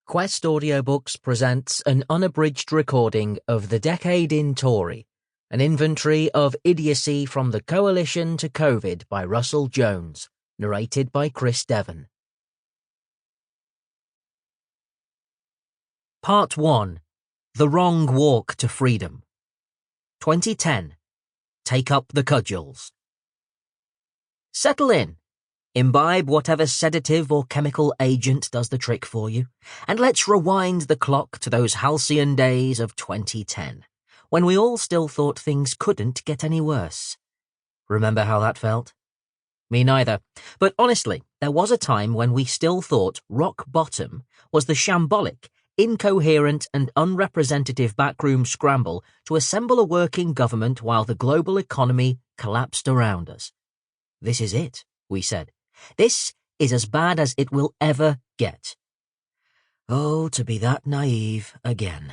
Quest Audiobooks presents an unabridged recording of The Decade in Tory, an inventory of idiocy from the Coalition to COVID by Russell Jones, narrated by Devon. Part 1. The Wrong Walk to Freedom. 2010. Take up the cudgels. Settle in. Imbibe whatever sedative or chemical agent does the trick for you, and let's rewind the clock to those halcyon days of 2010, when we all still thought things couldn't get any worse. Remember how that felt? Me neither, but honestly, there was a time when we still thought rock bottom was the shambolic, incoherent and unrepresentative backroom scramble to assemble a working government while the global economy collapsed around us. This is it, we said. This is as bad as it will ever get. Oh, to be that naive again.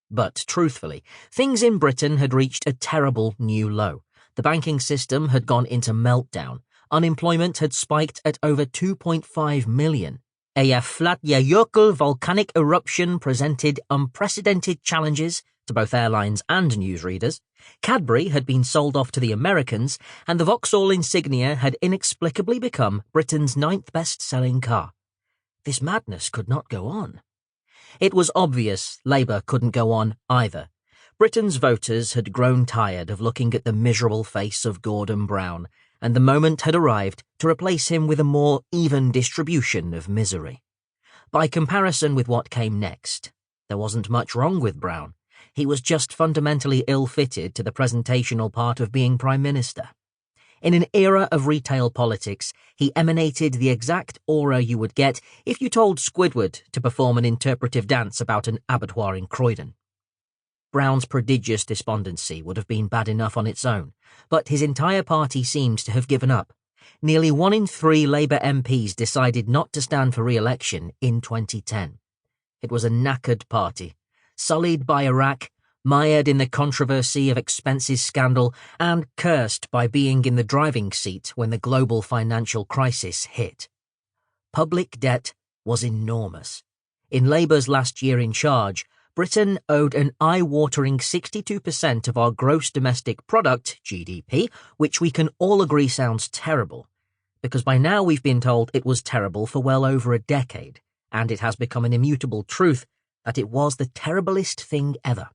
But truthfully, things in Britain had reached a terrible new low. The banking system had gone into meltdown. Unemployment had spiked at over 2.5 million. A Eyjafjallajökull volcanic eruption presented unprecedented challenges to both airlines and newsreaders. Cadbury had been sold off to the Americans, and the Vauxhall Insignia had inexplicably become Britain's 9th best-selling car. This madness could not go on. It was obvious Labour couldn't go on either. Britain's voters had grown tired of looking at the miserable face of Gordon Brown, and the moment had arrived to replace him with a more even distribution of misery. By comparison with what came next, there wasn't much wrong with Brown. He was just fundamentally ill-fitted to the presentational part of being Prime Minister. In an era of retail politics, he emanated the exact aura you would get if you told Squidward to perform an interpretive dance about an abattoir in Croydon. Brown's prodigious despondency would have been bad enough on its own, but his entire party seemed to have given up. Nearly 1 in 3 Labour MPs decided not to stand for re-election in 2010. It was a knackered party, sullied by Iraq, mired in the controversy of expenses scandal, and cursed by being in the driving seat when the global financial crisis hit. Public debt was enormous. In Labour's last year in charge, Britain owed an eye-watering 62% of our gross domestic product, GDP, which we can all agree sounds terrible, because by now we've been told it was terrible for well over a decade, and it has become an immutable truth that it was the terriblest thing ever.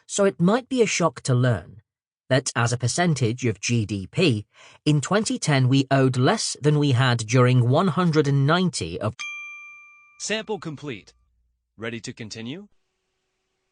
So it might be a shock to learn that as a percentage of GDP, in 2010 we owed less than we had during 190 of... Sample complete. Ready to continue?